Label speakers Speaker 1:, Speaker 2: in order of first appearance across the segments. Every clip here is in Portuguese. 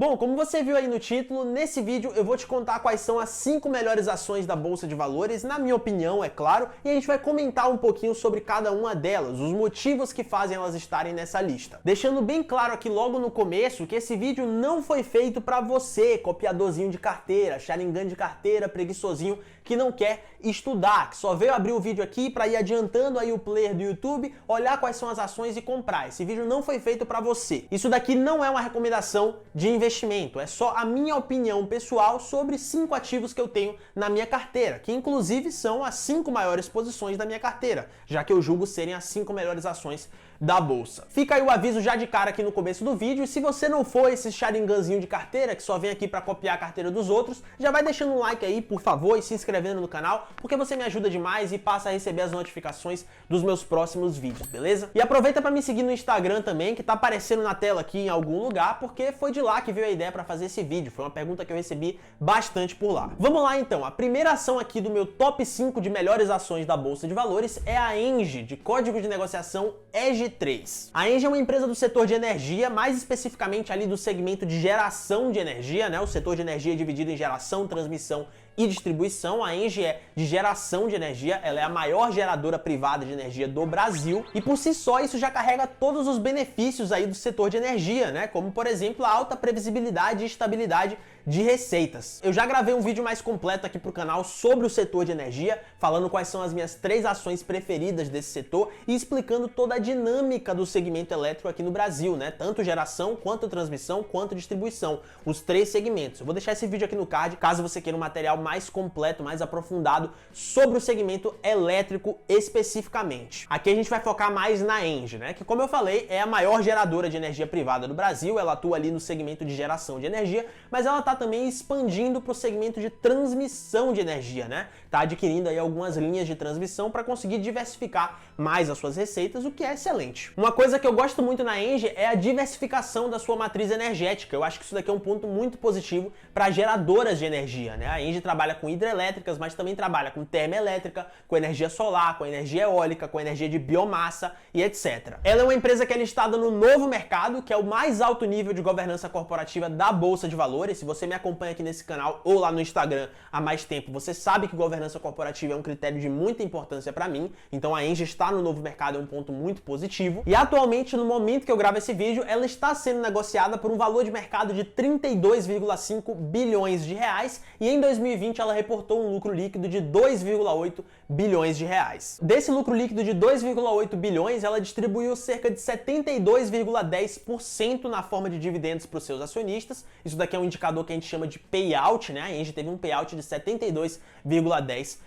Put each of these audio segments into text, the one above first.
Speaker 1: Bom, como você viu aí no título, nesse vídeo eu vou te contar quais são as 5 melhores ações da Bolsa de Valores, na minha opinião, é claro, e a gente vai comentar um pouquinho sobre cada uma delas, os motivos que fazem elas estarem nessa lista. Deixando bem claro aqui logo no começo que esse vídeo não foi feito para você, copiadorzinho de carteira, Sharingan de carteira, preguiçosinho, que não quer estudar, que só veio abrir o vídeo aqui para ir adiantando aí o player do YouTube, olhar quais são as ações e comprar. Esse vídeo não foi feito para você. Isso daqui não é uma recomendação de investimento, é só a minha opinião pessoal sobre 5 ativos que eu tenho na minha carteira, que inclusive são as 5 maiores posições da minha carteira, já que eu julgo serem as 5 melhores ações da bolsa. Fica aí o aviso já de cara aqui no começo do vídeo, e se você não for esse Sharinganzinho de carteira, que só vem aqui para copiar a carteira dos outros, já vai deixando um like aí, por favor, e se inscrevendo no canal, porque você me ajuda demais e passa a receber as notificações dos meus próximos vídeos, beleza? E aproveita para me seguir no Instagram também, que tá aparecendo na tela aqui em algum lugar, porque foi de lá que veio a ideia para fazer esse vídeo, foi uma pergunta que eu recebi bastante por lá. Vamos lá então, a primeira ação aqui do meu top 5 de melhores ações da Bolsa de Valores é a ENGIE, de código de negociação EG3. A ENGIE é uma empresa do setor de energia, mais especificamente ali do segmento de geração de energia, né? O setor de energia é dividido em geração, transmissão e distribuição. A ENGIE é de geração de energia, ela é a maior geradora privada de energia do Brasil, e por si só isso já carrega todos os benefícios aí do setor de energia, né? Como por exemplo a alta previsibilidade e estabilidade de receitas. Eu já gravei um vídeo mais completo aqui pro canal sobre o setor de energia, falando quais são as minhas 3 ações preferidas desse setor e explicando toda a dinâmica do segmento elétrico aqui no Brasil, né? Tanto geração, quanto transmissão, quanto distribuição. Os 3 segmentos. Eu vou deixar esse vídeo aqui no card, caso você queira um material mais completo, mais aprofundado sobre o segmento elétrico especificamente. Aqui a gente vai focar mais na ENGIE, né? Que, como eu falei, é a maior geradora de energia privada do Brasil. Ela atua ali no segmento de geração de energia, mas ela tá também expandindo para o segmento de transmissão de energia, né? Tá adquirindo aí algumas linhas de transmissão para conseguir diversificar mais as suas receitas, o que é excelente. Uma coisa que eu gosto muito na ENGIE é a diversificação da sua matriz energética. Eu acho que isso daqui é um ponto muito positivo para geradoras de energia, né? A ENGIE trabalha com hidrelétricas, mas também trabalha com termoelétrica, com energia solar, com energia eólica, com energia de biomassa e etc. Ela é uma empresa que é listada no Novo Mercado, que é o mais alto nível de governança corporativa da Bolsa de Valores. Se você me acompanha aqui nesse canal ou lá no Instagram há mais tempo, você sabe que governança corporativa é um critério de muita importância para mim, então a ENGIE está no Novo Mercado, é um ponto muito positivo. E atualmente, no momento que eu gravo esse vídeo, ela está sendo negociada por um valor de mercado de 32,5 bilhões de reais, e em 2020 ela reportou um lucro líquido de 2,8 bilhões de reais. Desse lucro líquido de 2,8 bilhões, ela distribuiu cerca de 72,10% na forma de dividendos para os seus acionistas. Isso daqui é um indicador que a gente chama de payout, né? A ENGIE teve um payout de 72,10%,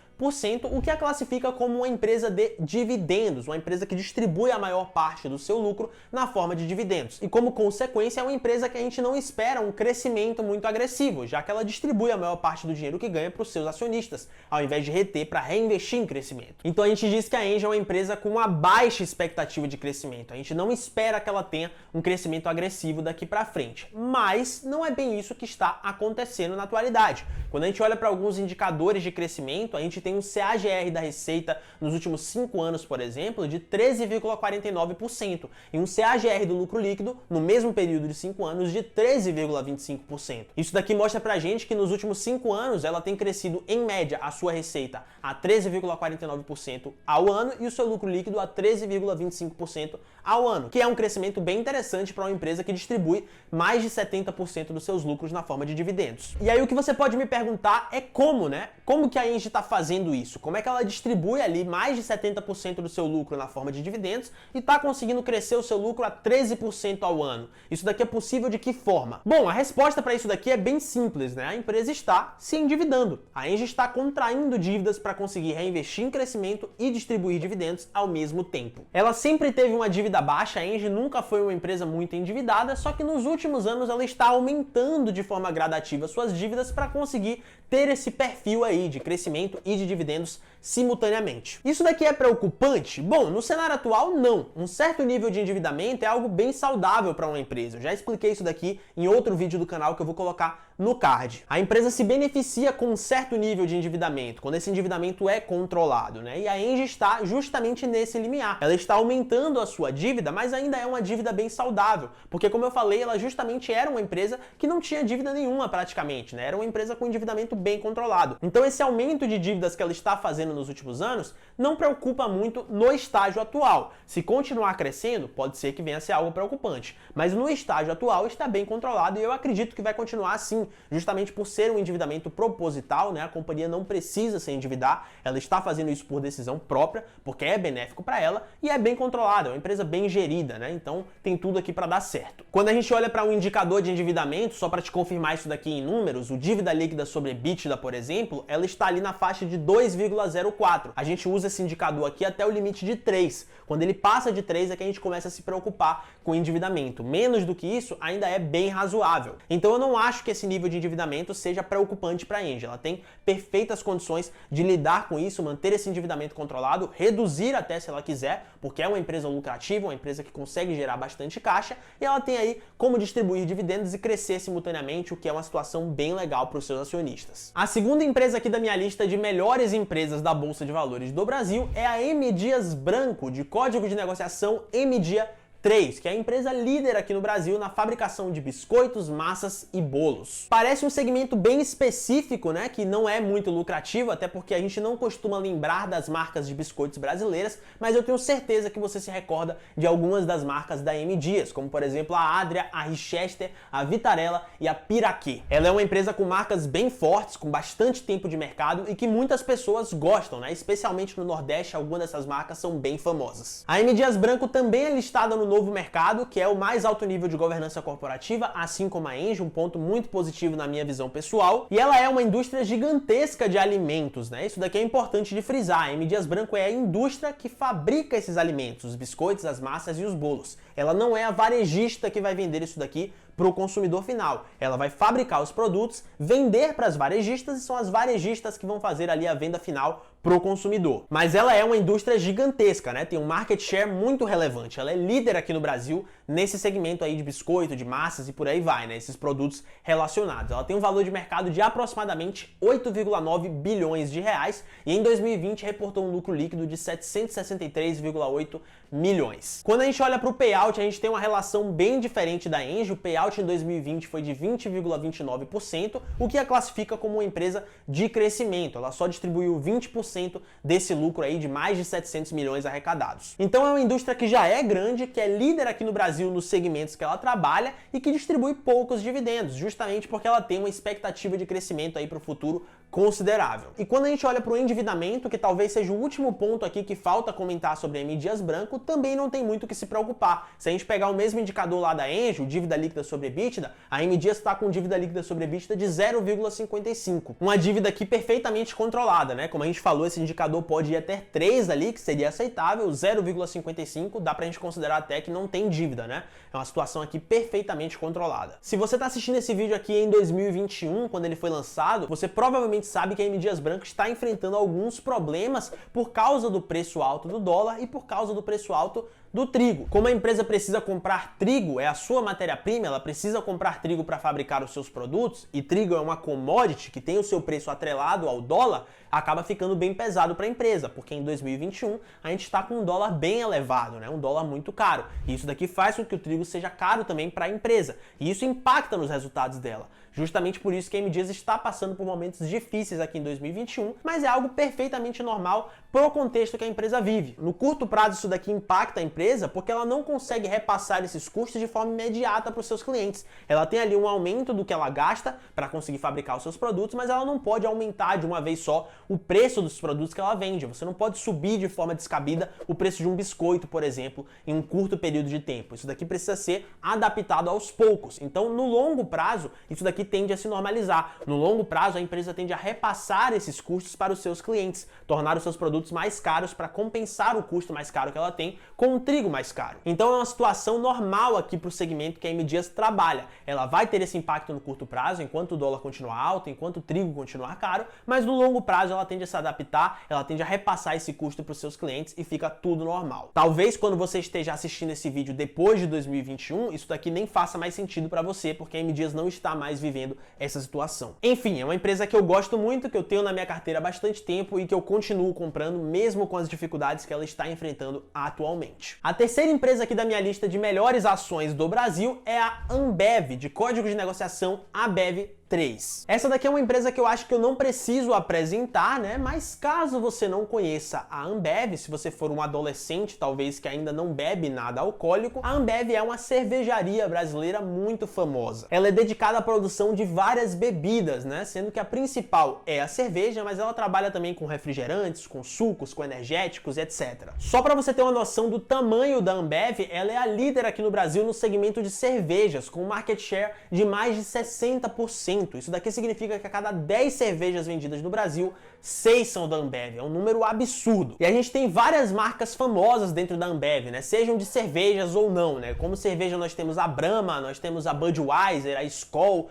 Speaker 1: o que a classifica como uma empresa de dividendos, uma empresa que distribui a maior parte do seu lucro na forma de dividendos. E como consequência, é uma empresa que a gente não espera um crescimento muito agressivo, já que ela distribui a maior parte do dinheiro que ganha para os seus acionistas, ao invés de reter para reinvestir em crescimento. Então a gente diz que a ENGIE é uma empresa com uma baixa expectativa de crescimento. A gente não espera que ela tenha um crescimento agressivo daqui para frente. Mas não é bem isso que está acontecendo na atualidade. Quando a gente olha para alguns indicadores de crescimento, a gente tem um CAGR da receita nos últimos 5 anos, por exemplo, de 13,49% e um CAGR do lucro líquido no mesmo período de 5 anos de 13,25%. Isso daqui mostra pra gente que nos últimos 5 anos ela tem crescido em média a sua receita a 13,49% ao ano e o seu lucro líquido a 13,25% ao ano, que é um crescimento bem interessante para uma empresa que distribui mais de 70% dos seus lucros na forma de dividendos. E aí o que você pode me perguntar é como, né? Como que a ENGIE está fazendo isso? Como é que ela distribui ali mais de 70% do seu lucro na forma de dividendos e está conseguindo crescer o seu lucro a 13% ao ano? Isso daqui é possível de que forma? Bom, a resposta para isso daqui é bem simples, né? A empresa está se endividando. A ENGIE está contraindo dívidas para conseguir reinvestir em crescimento e distribuir dividendos ao mesmo tempo. Ela sempre teve uma dívida baixa, a ENGIE nunca foi uma empresa muito endividada, só que nos últimos anos ela está aumentando de forma gradativa suas dívidas para conseguir ter esse perfil aí de crescimento e de dividendos simultaneamente. Isso daqui é preocupante? Bom, no cenário atual, não. Um certo nível de endividamento é algo bem saudável para uma empresa. Eu já expliquei isso daqui em outro vídeo do canal que eu vou colocar no card. A empresa se beneficia com um certo nível de endividamento, quando esse endividamento é controlado, né? E a Engie está justamente nesse limiar. Ela está aumentando a sua dívida, mas ainda é uma dívida bem saudável, porque como eu falei, ela justamente era uma empresa que não tinha dívida nenhuma praticamente, né? Era uma empresa com endividamento bem controlado. Então esse aumento de dívidas que ela está fazendo nos últimos anos não preocupa muito no estágio atual. Se continuar crescendo, pode ser que venha a ser algo preocupante, mas no estágio atual está bem controlado e eu acredito que vai continuar assim, justamente por ser um endividamento proposital, né? A companhia não precisa se endividar, ela está fazendo isso por decisão própria, porque é benéfico para ela e é bem controlada, é uma empresa bem gerida, né? Então tem tudo aqui para dar certo. Quando a gente olha para um indicador de endividamento, só para te confirmar isso daqui em números, o dívida líquida sobre EBITDA, por exemplo, ela está ali na faixa de 2,04. A gente usa esse indicador aqui até o limite de 3. Quando ele passa de 3 é que a gente começa a se preocupar com o endividamento. Menos do que isso ainda é bem razoável. Então eu não acho que esse nível de endividamento seja preocupante para a Engie. Ela tem perfeitas condições de lidar com isso, manter esse endividamento controlado, reduzir até se ela quiser, porque é uma empresa lucrativa, uma empresa que consegue gerar bastante caixa, e ela tem aí como distribuir dividendos e crescer simultaneamente, o que é uma situação bem legal para os seus acionistas. A segunda empresa aqui da minha lista de melhores empresas da Bolsa de Valores do Brasil é a M. Dias Branco, de código de negociação MDIA 3, que é a empresa líder aqui no Brasil na fabricação de biscoitos, massas e bolos. Parece um segmento bem específico, né, que não é muito lucrativo, até porque a gente não costuma lembrar das marcas de biscoitos brasileiras, mas eu tenho certeza que você se recorda de algumas das marcas da M. Dias, como por exemplo a Adria, a Richester, a Vitarella e a Piraquê. Ela é uma empresa com marcas bem fortes, com bastante tempo de mercado e que muitas pessoas gostam, né, especialmente no Nordeste, algumas dessas marcas são bem famosas. A M. Dias Branco também é listada no Novo Mercado, que é o mais alto nível de governança corporativa, assim como a Engie, um ponto muito positivo na minha visão pessoal. E ela é uma indústria gigantesca de alimentos, né? Isso daqui é importante de frisar. A M. Dias Branco é a indústria que fabrica esses alimentos, os biscoitos, as massas e os bolos. Ela não é a varejista que vai vender isso daqui para o consumidor final. Ela vai fabricar os produtos, vender para as varejistas e são as varejistas que vão fazer ali a venda final pro consumidor. Mas ela é uma indústria gigantesca, né? Tem um market share muito relevante. Ela é líder aqui no Brasil nesse segmento aí de biscoito, de massas e por aí vai, né? Esses produtos relacionados. Ela tem um valor de mercado de aproximadamente 8,9 bilhões de reais e em 2020 reportou um lucro líquido de 763,8 milhões. Quando a gente olha para o payout, a gente tem uma relação bem diferente da Engie. O payout em 2020 foi de 20,29%, o que a classifica como uma empresa de crescimento. Ela só distribuiu 20% desse lucro aí de mais de 700 milhões arrecadados. Então é uma indústria que já é grande, que é líder aqui no Brasil nos segmentos que ela trabalha e que distribui poucos dividendos, justamente porque ela tem uma expectativa de crescimento aí para o futuro considerável. E quando a gente olha para o endividamento, que talvez seja o último ponto aqui que falta comentar sobre a M. Dias Branco, também não tem muito o que se preocupar. Se a gente pegar o mesmo indicador lá da Engie, o dívida líquida sobre EBITDA, a M. Dias está com dívida líquida sobre EBITDA de 0,55. Uma dívida aqui perfeitamente controlada, né? Como a gente falou, esse indicador pode ir até 3 ali, que seria aceitável, 0,55 dá pra gente considerar até que não tem dívida, né? É uma situação aqui perfeitamente controlada. Se você tá assistindo esse vídeo aqui em 2021, quando ele foi lançado, você provavelmente sabe que a M. Dias Branco está enfrentando alguns problemas por causa do preço alto do dólar e por causa do preço alto do trigo. Como a empresa precisa comprar trigo, é a sua matéria-prima, ela precisa comprar trigo para fabricar os seus produtos, e trigo é uma commodity que tem o seu preço atrelado ao dólar, acaba ficando bem pesado para a empresa, porque em 2021 a gente está com um dólar bem elevado, né? Um dólar muito caro. E isso daqui faz com que o trigo seja caro também para a empresa, e isso impacta nos resultados dela. Justamente por isso que a M. Dias está passando por momentos difíceis aqui em 2021, mas é algo perfeitamente normal pro contexto que a empresa vive. No curto prazo isso daqui impacta a empresa porque ela não consegue repassar esses custos de forma imediata para os seus clientes. Ela tem ali um aumento do que ela gasta para conseguir fabricar os seus produtos, mas ela não pode aumentar de uma vez só o preço dos produtos que ela vende. Você não pode subir de forma descabida o preço de um biscoito, por exemplo, em um curto período de tempo. Isso daqui precisa ser adaptado aos poucos. Então, no longo prazo, isso daqui tende a se normalizar. No longo prazo, a empresa tende a repassar esses custos para os seus clientes, tornar os seus produtos mais caros para compensar o custo mais caro que ela tem com um trigo mais caro. Então é uma situação normal aqui para o segmento que a M Dias trabalha. Ela vai ter esse impacto no curto prazo, enquanto o dólar continuar alto, enquanto o trigo continuar caro, mas no longo prazo ela tende a se adaptar, ela tende a repassar esse custo para os seus clientes e fica tudo normal. Talvez quando você esteja assistindo esse vídeo depois de 2021, isso daqui nem faça mais sentido para você, porque a M Dias não está mais vivendo essa situação. Enfim, é uma empresa que eu gosto muito, que eu tenho na minha carteira há bastante tempo e que eu continuo comprando mesmo com as dificuldades que ela está enfrentando atualmente. A terceira empresa aqui da minha lista de melhores ações do Brasil é a Ambev, de código de negociação ABEV3. Essa daqui é uma empresa que eu acho que eu não preciso apresentar, né? Mas caso você não conheça a Ambev, se você for um adolescente, talvez que ainda não bebe nada alcoólico, a Ambev é uma cervejaria brasileira muito famosa. Ela é dedicada à produção de várias bebidas, né? Sendo que a principal é a cerveja, mas ela trabalha também com refrigerantes, com sucos, com energéticos, etc. Só para você ter uma noção do tamanho da Ambev, ela é a líder aqui no Brasil no segmento de cervejas, com um market share de mais de 60%. Isso daqui significa que a cada 10 cervejas vendidas no Brasil, 6 são da Ambev. É um número absurdo. E a gente tem várias marcas famosas dentro da Ambev, né? Sejam de cervejas ou não, né? Como cerveja nós temos a Brahma, nós temos a Budweiser, a Skol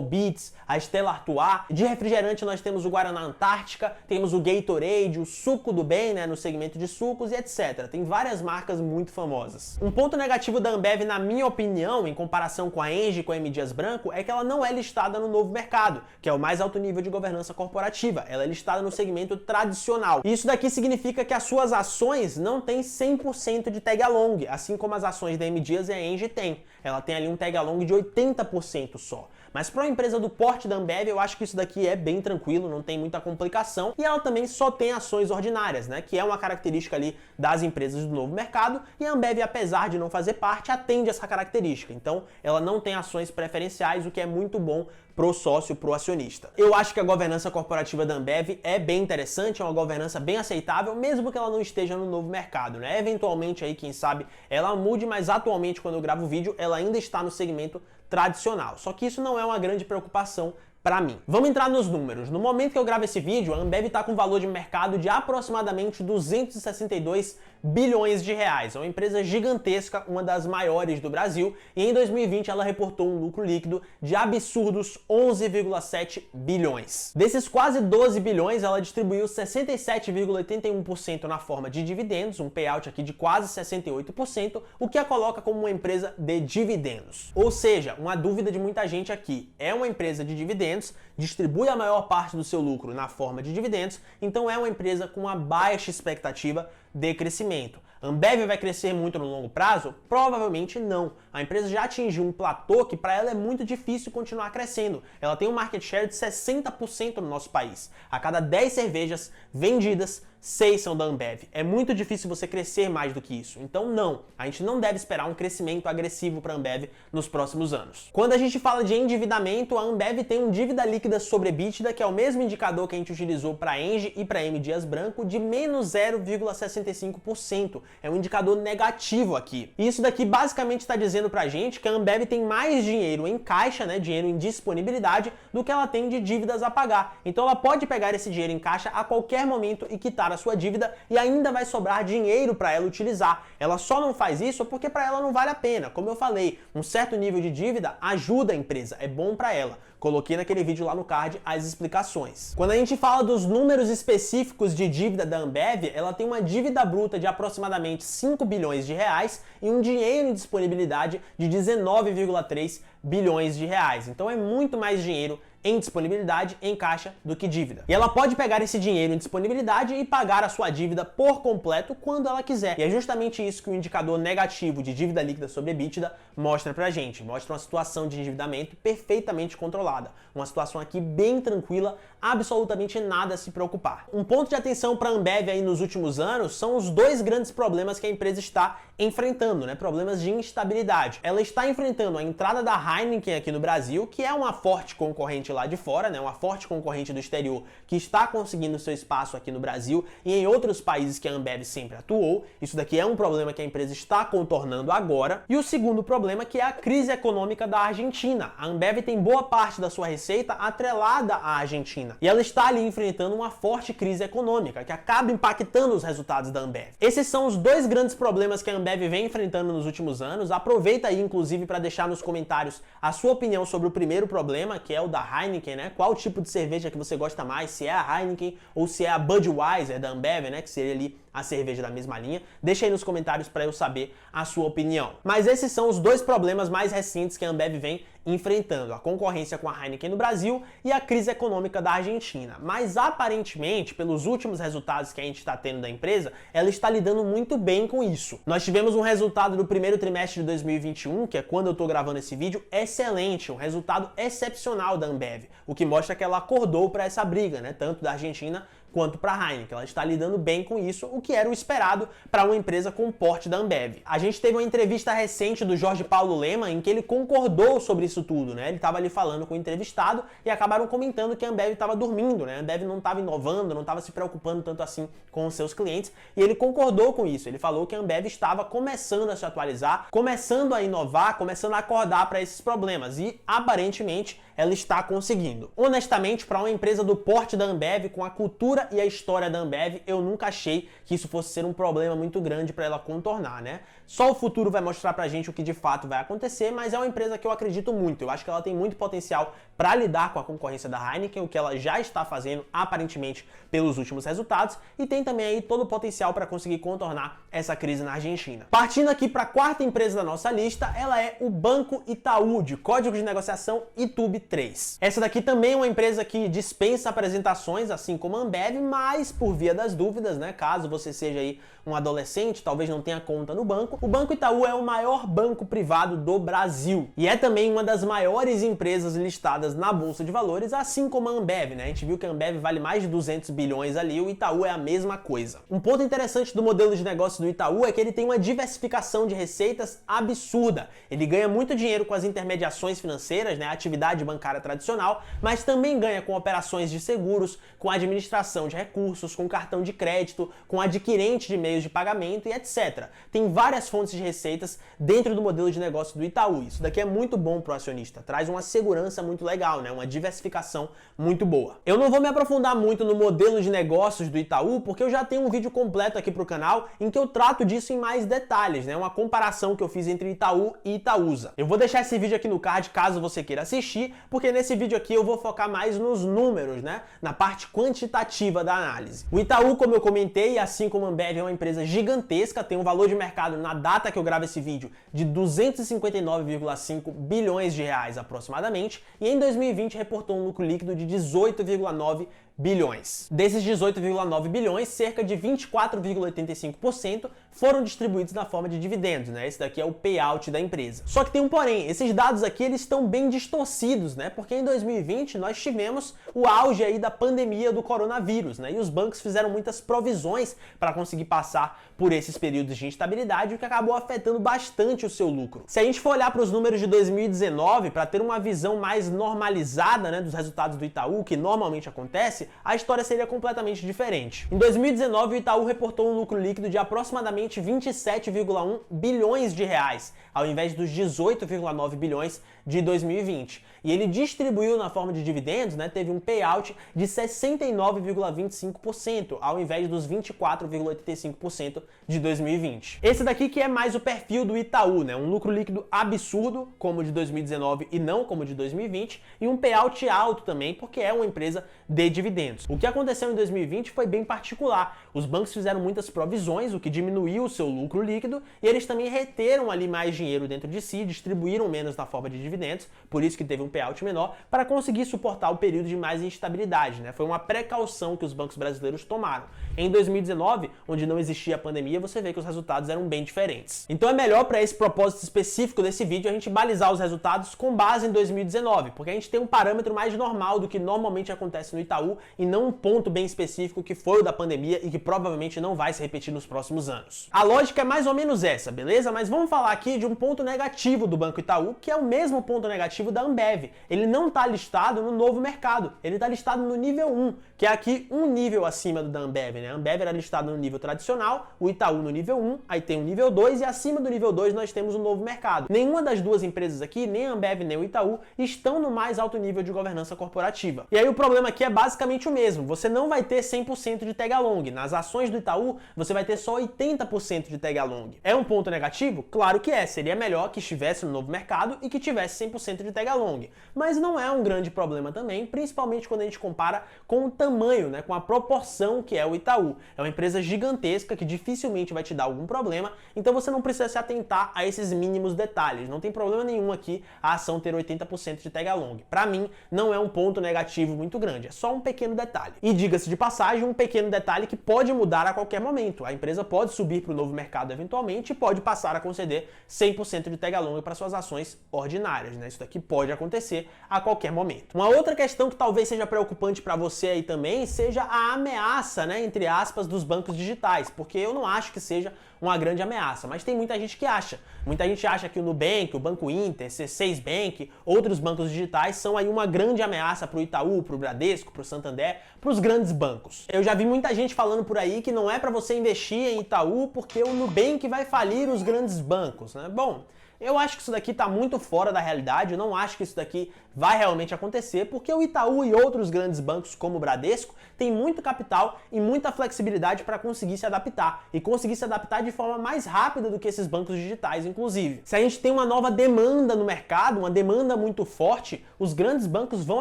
Speaker 1: Beats, a Stella Artois. De refrigerante nós temos o Guaraná Antártica, temos o Gatorade, o Suco do Bem, né? No segmento de sucos e etc. Tem várias marcas muito famosas. Um ponto negativo da Ambev, na minha opinião, em comparação com a Engie e com a M Dias Branco, é que ela não é listada no Novo Mercado, que é o mais alto nível de governança corporativa. Ela é listada no segmento tradicional. Isso daqui significa que as suas ações não têm 100% de tag along, assim como as ações da M Dias e a Engie têm. Ela tem ali um tag along de 80% só. Mas para uma empresa do porte da Ambev, eu acho que isso daqui é bem tranquilo, não tem muita complicação, e ela também só tem ações ordinárias, né, que é uma característica ali das empresas do Novo Mercado, e a Ambev, apesar de não fazer parte, atende essa característica. Então, ela não tem ações preferenciais, o que é muito bom pro sócio, pro acionista. Eu acho que a governança corporativa da Ambev é bem interessante, é uma governança bem aceitável, mesmo que ela não esteja no Novo Mercado, né? Eventualmente aí, quem sabe, ela mude, mas atualmente, quando eu gravo o vídeo, ela ainda está no segmento tradicional. Só que isso não é uma grande preocupação para mim. Vamos entrar nos números. No momento que eu gravo esse vídeo, a Ambev está com um valor de mercado de aproximadamente 262 bilhões de reais. É uma empresa gigantesca, uma das maiores do Brasil, e em 2020 ela reportou um lucro líquido de absurdos 11,7 bilhões. Desses quase 12 bilhões, ela distribuiu 67,81% na forma de dividendos, um payout aqui de quase 68%, o que a coloca como uma empresa de dividendos. Ou seja, uma dúvida de muita gente aqui, é uma empresa de dividendos, distribui a maior parte do seu lucro na forma de dividendos, então é uma empresa com uma baixa expectativa de crescimento. Ambev vai crescer muito no longo prazo? Provavelmente não. A empresa já atingiu um platô que para ela é muito difícil continuar crescendo. Ela tem um market share de 60% no nosso país. A cada 10 cervejas vendidas, 6 são da Ambev. É muito difícil você crescer mais do que isso. Então não, a gente não deve esperar um crescimento agressivo para a Ambev nos próximos anos. Quando a gente fala de endividamento, a Ambev tem um dívida líquida sobre EBITDA, que é o mesmo indicador que a gente utilizou para a Engie e para a M Dias Branco, de menos 0,65%. É um indicador negativo aqui. E isso daqui basicamente está dizendo pra gente que a Ambev tem mais dinheiro em caixa, né, dinheiro em disponibilidade, do que ela tem de dívidas a pagar. Então ela pode pegar esse dinheiro em caixa a qualquer momento e quitar a sua dívida e ainda vai sobrar dinheiro para ela utilizar. Ela só não faz isso porque para ela não vale a pena. Como eu falei, um certo nível de dívida ajuda a empresa, é bom para ela. Coloquei naquele vídeo lá no card as explicações. Quando a gente fala dos números específicos de dívida da Ambev, ela tem uma dívida bruta de aproximadamente 5 bilhões de reais e um dinheiro em disponibilidade de 19,3 bilhões de reais. Então é muito mais dinheiro em disponibilidade em caixa do que dívida. E ela pode pegar esse dinheiro em disponibilidade e pagar a sua dívida por completo quando ela quiser. E é justamente isso que o indicador negativo de dívida líquida sobre EBITDA mostra pra gente. Mostra uma situação de endividamento perfeitamente controlada. Uma situação aqui bem tranquila, absolutamente nada a se preocupar. Um ponto de atenção para a Ambev aí nos últimos anos são os dois grandes problemas que a empresa está enfrentando, né? Problemas de instabilidade. Ela está enfrentando a entrada da Heineken aqui no Brasil, que é uma forte concorrente lá de fora, né? Uma forte concorrente do exterior que está conseguindo seu espaço aqui no Brasil e em outros países que a Ambev sempre atuou. Isso daqui é um problema que a empresa está contornando agora. E o segundo problema, que é a crise econômica da Argentina. A Ambev tem boa parte da sua receita atrelada à Argentina. E ela está ali enfrentando uma forte crise econômica que acaba impactando os resultados da Ambev. Esses são os dois grandes problemas que a Ambev Ambev vem enfrentando nos últimos anos. Aproveita aí, inclusive, para deixar nos comentários a sua opinião sobre o primeiro problema, que é o da Heineken, né? Qual tipo de cerveja que você gosta mais, se é a Heineken ou se é a Budweiser da Ambev, né? Que seria ali a cerveja da mesma linha. Deixa aí nos comentários para eu saber a sua opinião. Mas esses são os dois problemas mais recentes que a Ambev vem enfrentando: a concorrência com a Heineken no Brasil e a crise econômica da Argentina. Mas aparentemente, pelos últimos resultados que a gente está tendo da empresa, ela está lidando muito bem com isso. Nós tivemos um resultado do primeiro trimestre de 2021, que é quando eu estou gravando esse vídeo, excelente, um resultado excepcional da Ambev, o que mostra que ela acordou para essa briga, né, tanto da Argentina quanto para a Heineken. Ela está lidando bem com isso, o que era o esperado para uma empresa com o porte da Ambev. A gente teve uma entrevista recente do Jorge Paulo Lema em que ele concordou sobre isso tudo, né? Ele estava ali falando com o entrevistado e acabaram comentando que a Ambev estava dormindo, né? A Ambev não estava inovando, não estava se preocupando tanto assim com os seus clientes, e ele concordou com isso. Ele falou que a Ambev estava começando a se atualizar, começando a inovar, começando a acordar para esses problemas, e aparentemente ela está conseguindo. Honestamente, para uma empresa do porte da Ambev, com a cultura e a história da Ambev, eu nunca achei que isso fosse ser um problema muito grande para ela contornar, né? Só o futuro vai mostrar pra gente o que de fato vai acontecer, mas é uma empresa que eu acredito muito. Eu acho que ela tem muito potencial para lidar com a concorrência da Heineken, o que ela já está fazendo, aparentemente, pelos últimos resultados, e tem também aí todo o potencial para conseguir contornar essa crise na Argentina. Partindo aqui para a quarta empresa da nossa lista, ela é o Banco Itaú, de código de negociação ITUB3. Essa daqui também é uma empresa que dispensa apresentações, assim como a Ambev, mas por via das dúvidas, né, caso você seja aí um adolescente, talvez não tenha conta no banco, o Banco Itaú é o maior banco privado do Brasil e é também uma das maiores empresas listadas na Bolsa de Valores, assim como a Ambev, né? A gente viu que a Ambev vale mais de 200 bilhões ali, o Itaú é a mesma coisa. Um ponto interessante do modelo de negócio do Itaú é que ele tem uma diversificação de receitas absurda. Ele ganha muito dinheiro com as intermediações financeiras, né, a atividade bancária tradicional, mas também ganha com operações de seguros, com administração de recursos, com cartão de crédito, com adquirente de meios de pagamento e etc. Tem várias fontes de receitas dentro do modelo de negócio do Itaú. Isso daqui é muito bom para o acionista, traz uma segurança muito legal, né? Uma diversificação muito boa. Eu não vou me aprofundar muito no modelo de negócios do Itaú, porque eu já tenho um vídeo completo aqui para o canal em que eu trato disso em mais detalhes, né? Uma comparação que eu fiz entre Itaú e Itaúsa. Eu vou deixar esse vídeo aqui no card caso você queira assistir, porque nesse vídeo aqui eu vou focar mais nos números, né? Na parte quantitativa da análise. O Itaú, como eu comentei, assim como a Ambev, é uma empresa gigantesca, tem um valor de mercado na data que eu gravo esse vídeo de 259,5 bilhões de reais aproximadamente, e em 2020 reportou um lucro líquido de 18,9 bilhões. Desses 18,9 bilhões, cerca de 24,85% foram distribuídos na forma de dividendos, né? Esse daqui é o payout da empresa. Só que tem um porém, esses dados aqui eles estão bem distorcidos, né? Porque em 2020 nós tivemos o auge aí da pandemia do coronavírus, né? E os bancos fizeram muitas provisões para conseguir passar por esses períodos de instabilidade, o que acabou afetando bastante o seu lucro. Se a gente for olhar para os números de 2019, para ter uma visão mais normalizada, né, dos resultados do Itaú, que normalmente acontece, a história seria completamente diferente. Em 2019, o Itaú reportou um lucro líquido de aproximadamente 27,1 bilhões de reais, ao invés dos 18,9 bilhões de 2020. E ele distribuiu na forma de dividendos, né, teve um payout de 69,25%, ao invés dos 24,85% de 2020. Esse daqui que é mais o perfil do Itaú, né, um lucro líquido absurdo, como o de 2019 e não como o de 2020, e um payout alto também, porque é uma empresa de dividendos. O que aconteceu em 2020 foi bem particular. Os bancos fizeram muitas provisões, o que diminuiu o seu lucro líquido, e eles também reteram ali mais dinheiro dentro de si, distribuíram menos na forma de dividendos, por isso que teve um payout menor, para conseguir suportar o período de mais instabilidade, né? Foi uma precaução que os bancos brasileiros tomaram. Em 2019, onde não existia a pandemia, você vê que os resultados eram bem diferentes. Então é melhor para esse propósito específico desse vídeo a gente balizar os resultados com base em 2019, porque a gente tem um parâmetro mais normal do que normalmente acontece no Itaú e não um ponto bem específico que foi o da pandemia e que provavelmente não vai se repetir nos próximos anos. A lógica é mais ou menos essa, beleza? Mas vamos falar aqui de um ponto negativo do Banco Itaú, que é o mesmo mesmo ponto negativo da Ambev. Ele não está listado no novo mercado, ele está listado no nível 1, que é aqui um nível acima do da Ambev, né? A Ambev era listada no nível tradicional, o Itaú no nível 1, aí tem o nível 2 e acima do nível 2 nós temos o novo mercado. Nenhuma das duas empresas aqui, nem a Ambev nem o Itaú, estão no mais alto nível de governança corporativa. E aí o problema aqui é basicamente o mesmo, você não vai ter 100% de tag along. Nas ações do Itaú, você vai ter só 80% de tag along. É um ponto negativo? Claro que é, seria melhor que estivesse no novo mercado e que tivesse 100% de tag along. Mas não é um grande problema também, principalmente quando a gente compara com o tamanho, né, com a proporção que é o Itaú. É uma empresa gigantesca que dificilmente vai te dar algum problema, então você não precisa se atentar a esses mínimos detalhes. Não tem problema nenhum aqui a ação ter 80% de tag along. Para mim, não é um ponto negativo muito grande, é só um pequeno detalhe. E diga-se de passagem, um pequeno detalhe que pode mudar a qualquer momento. A empresa pode subir para o novo mercado eventualmente e pode passar a conceder 100% de tag along para suas ações ordinárias, né? Isso daqui pode acontecer a qualquer momento. Uma outra questão que talvez seja preocupante para você aí também seja a ameaça, né, entre aspas, dos bancos digitais, porque eu não acho que seja uma grande ameaça, mas tem muita gente que acha. Muita gente acha que o Nubank, o Banco Inter, C6 Bank, outros bancos digitais são aí uma grande ameaça para o Itaú, para o Bradesco, para o Santander, para os grandes bancos. Eu já vi muita gente falando por aí que não é para você investir em Itaú porque o Nubank vai falir os grandes bancos, né? Bom, eu acho que isso daqui está muito fora da realidade, eu não acho que isso daqui vai realmente acontecer, porque o Itaú e outros grandes bancos como o Bradesco têm muito capital e muita flexibilidade para conseguir se adaptar, e conseguir se adaptar de forma mais rápida do que esses bancos digitais, inclusive. Se a gente tem uma nova demanda no mercado, uma demanda muito forte, os grandes bancos vão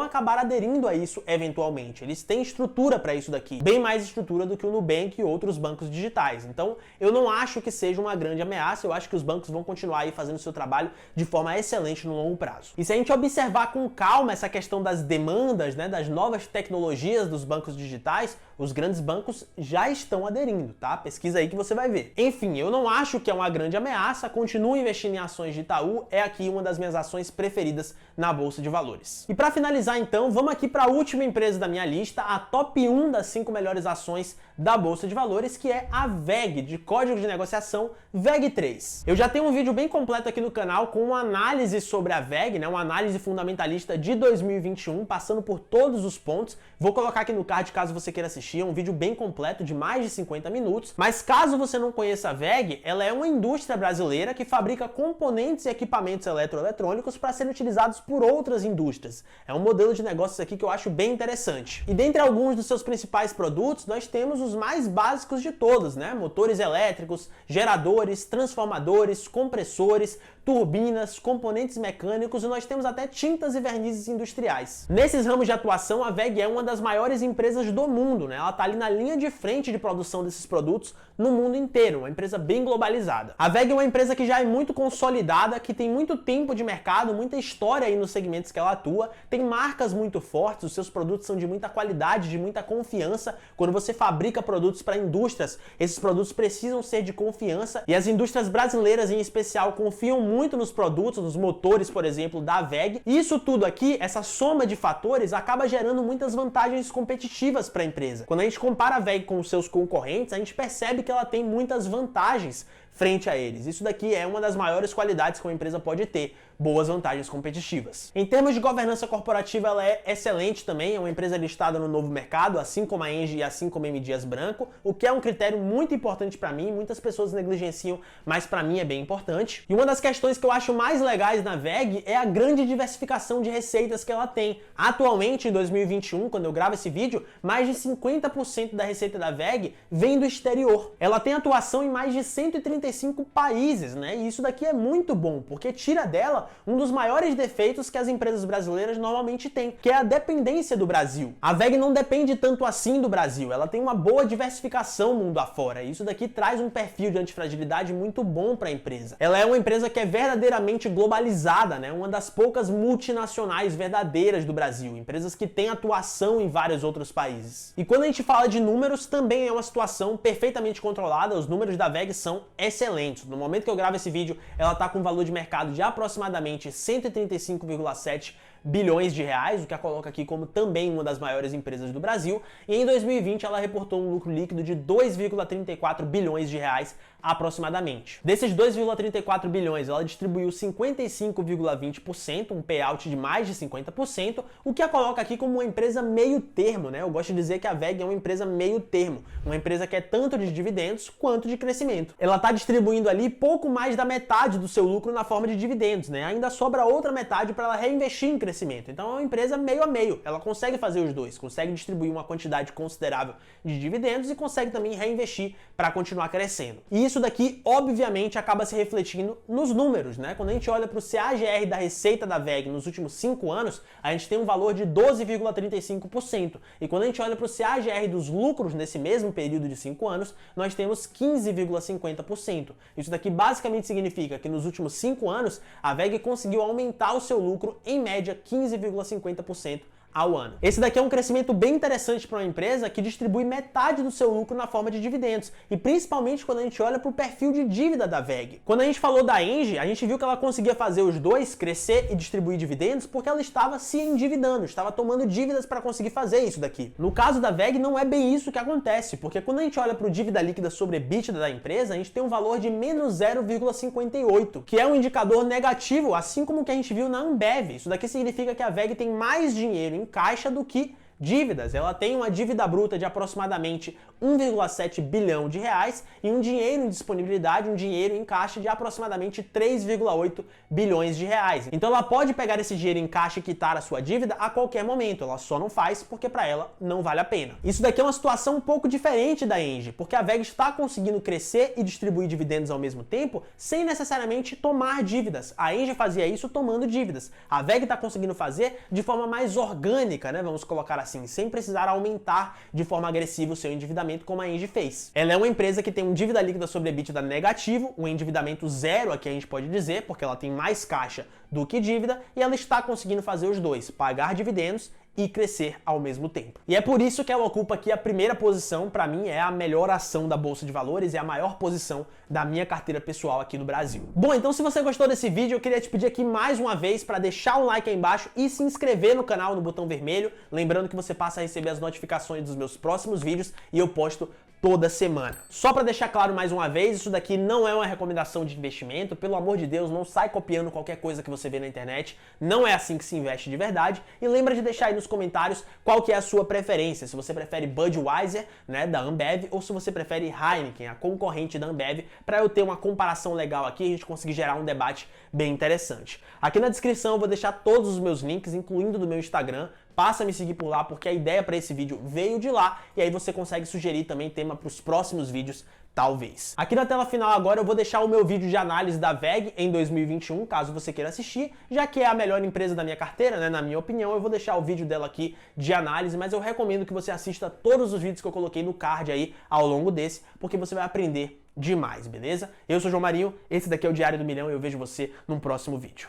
Speaker 1: acabar aderindo a isso eventualmente. Eles têm estrutura para isso daqui, bem mais estrutura do que o Nubank e outros bancos digitais. Então, eu não acho que seja uma grande ameaça, eu acho que os bancos vão continuar aí fazendo seu trabalho de forma excelente no longo prazo. E se a gente observar com calma essa questão das demandas, né, das novas tecnologias dos bancos digitais, os grandes bancos já estão aderindo, tá? Pesquisa aí que você vai ver. Enfim, eu não acho que é uma grande ameaça, continuo investindo em ações de Itaú, é aqui uma das minhas ações preferidas na Bolsa de Valores. E para finalizar então, vamos aqui para a última empresa da minha lista, a top 1 das 5 melhores ações da Bolsa de Valores, que é a VEG, de código de negociação VEG3. Eu já tenho um vídeo bem completo aqui no canal com uma análise sobre a VEG, né, uma análise fundamentalista de 2021, passando por todos os pontos. Vou colocar aqui no card caso você queira assistir, é um vídeo bem completo de mais de 50 minutos. Mas caso você não conheça a VEG, ela é uma indústria brasileira que fabrica componentes e equipamentos eletroeletrônicos para serem utilizados por outras indústrias. É um modelo de negócios aqui que eu acho bem interessante. E dentre alguns dos seus principais produtos, nós temos os mais básicos de todos, né? Motores elétricos, geradores, transformadores, compressores, turbinas, componentes mecânicos e nós temos até tintas e vernizes industriais. Nesses ramos de atuação, a VEG é uma das maiores empresas do mundo, né? Ela está ali na linha de frente de produção desses produtos no mundo inteiro, uma empresa bem globalizada. A VEG é uma empresa que já é muito consolidada, que tem muito tempo de mercado, muita história aí nos segmentos que ela atua, tem marcas muito fortes, os seus produtos são de muita qualidade, de muita confiança. Quando você fabrica produtos para indústrias, esses produtos precisam ser de confiança e as indústrias brasileiras em especial confiam muito nos produtos, nos motores, por exemplo, da VEG. E isso tudo aqui, essa soma de fatores, acaba gerando muitas vantagens competitivas para a empresa. Quando a gente compara a VEG com os seus concorrentes, a gente percebe que ela tem muitas vantagens frente a eles. Isso daqui é uma das maiores qualidades que uma empresa pode ter, boas vantagens competitivas. Em termos de governança corporativa, ela é excelente também, é uma empresa listada no novo mercado, assim como a Engie e assim como a M. Dias Branco, o que é um critério muito importante para mim, muitas pessoas negligenciam, mas para mim é bem importante. E uma das questões que eu acho mais legais na VEG é a grande diversificação de receitas que ela tem. Atualmente, em 2021, quando eu gravo esse vídeo, mais de 50% da receita da VEG vem do exterior. Ela tem atuação em mais de 135 países, né? E isso daqui é muito bom, porque tira dela um dos maiores defeitos que as empresas brasileiras normalmente têm, que é a dependência do Brasil. A VEG não depende tanto assim do Brasil, ela tem uma boa diversificação mundo afora, e isso daqui traz um perfil de antifragilidade muito bom para a empresa. Ela é uma empresa que é verdadeiramente globalizada, né? Uma das poucas multinacionais verdadeiras do Brasil, empresas que têm atuação em vários outros países. E quando a gente fala de números, também é uma situação perfeitamente controlada, os números da VEG são excelentes. No momento que eu gravo esse vídeo, ela está com um valor de mercado de aproximadamente 135,7 bilhões de reais, o que a coloca aqui como também uma das maiores empresas do Brasil, e em 2020 ela reportou um lucro líquido de 2,34 bilhões de reais aproximadamente. Desses 2,34 bilhões, ela distribuiu 55,20%, um payout de mais de 50%, o que a coloca aqui como uma empresa meio termo, né? Eu gosto de dizer que a WEG é uma empresa meio termo, uma empresa que é tanto de dividendos quanto de crescimento. Ela está distribuindo ali pouco mais da metade do seu lucro na forma de dividendos, né? Ainda sobra outra metade para ela reinvestir em crescimento. Então é uma empresa meio a meio. Ela consegue fazer os dois, consegue distribuir uma quantidade considerável de dividendos e consegue também reinvestir para continuar crescendo. E isso daqui, obviamente, acaba se refletindo nos números, né? Quando a gente olha para o CAGR da receita da WEG nos últimos 5 anos, a gente tem um valor de 12,35%. E quando a gente olha para o CAGR dos lucros nesse mesmo período de 5 anos, nós temos 15,50%. Isso daqui basicamente significa que nos últimos 5 anos, a WEG conseguiu aumentar o seu lucro em média 15,50% ao ano. Esse daqui é um crescimento bem interessante para uma empresa que distribui metade do seu lucro na forma de dividendos, e principalmente quando a gente olha para o perfil de dívida da WEG. Quando a gente falou da Engie, a gente viu que ela conseguia fazer os dois, crescer e distribuir dividendos, porque ela estava se endividando, estava tomando dívidas para conseguir fazer isso daqui. No caso da WEG não é bem isso que acontece, porque quando a gente olha para o dívida líquida sobre EBITDA da empresa, a gente tem um valor de menos 0,58, que é um indicador negativo, assim como o que a gente viu na Ambev. Isso daqui significa que a WEG tem mais dinheiro em caixa do que dívidas. Ela tem uma dívida bruta de aproximadamente 1,7 bilhão de reais e um dinheiro em disponibilidade, um dinheiro em caixa de aproximadamente 3,8 bilhões de reais. Então ela pode pegar esse dinheiro em caixa e quitar a sua dívida a qualquer momento, ela só não faz porque para ela não vale a pena. Isso daqui é uma situação um pouco diferente da Engie, porque a WEG está conseguindo crescer e distribuir dividendos ao mesmo tempo sem necessariamente tomar dívidas. A Engie fazia isso tomando dívidas. A WEG está conseguindo fazer de forma mais orgânica, né? Vamos colocar assim, sem precisar aumentar de forma agressiva o seu endividamento como a Engie fez. Ela é uma empresa que tem um dívida líquida sobre EBITDA negativo, um endividamento zero aqui a gente pode dizer, porque ela tem mais caixa do que dívida, e ela está conseguindo fazer os dois, pagar dividendos e crescer ao mesmo tempo. E é por isso que ela ocupa aqui a primeira posição, para mim é a melhor ação da Bolsa de Valores e a maior posição da minha carteira pessoal aqui no Brasil. Bom, então se você gostou desse vídeo, eu queria te pedir aqui mais uma vez para deixar um like aí embaixo e se inscrever no canal no botão vermelho, lembrando que você passa a receber as notificações dos meus próximos vídeos e eu posto toda semana. Só para deixar claro mais uma vez, isso daqui não é uma recomendação de investimento, pelo amor de Deus, não sai copiando qualquer coisa que você vê na internet, não é assim que se investe de verdade, e lembra de deixar aí nos comentários qual que é a sua preferência, se você prefere Budweiser, né, da Ambev, ou se você prefere Heineken, a concorrente da Ambev, para eu ter uma comparação legal aqui e a gente conseguir gerar um debate bem interessante. Aqui na descrição eu vou deixar todos os meus links, incluindo do meu Instagram, passa a me seguir por lá, porque a ideia para esse vídeo veio de lá, e aí você consegue sugerir também tema para os próximos vídeos, talvez. Aqui na tela final agora eu vou deixar o meu vídeo de análise da WEG em 2021, caso você queira assistir, já que é a melhor empresa da minha carteira, né, na minha opinião, eu vou deixar o vídeo dela aqui de análise, mas eu recomendo que você assista todos os vídeos que eu coloquei no card aí ao longo desse, porque você vai aprender demais, beleza? Eu sou o João Marinho, esse daqui é o Diário do Milhão e eu vejo você num próximo vídeo.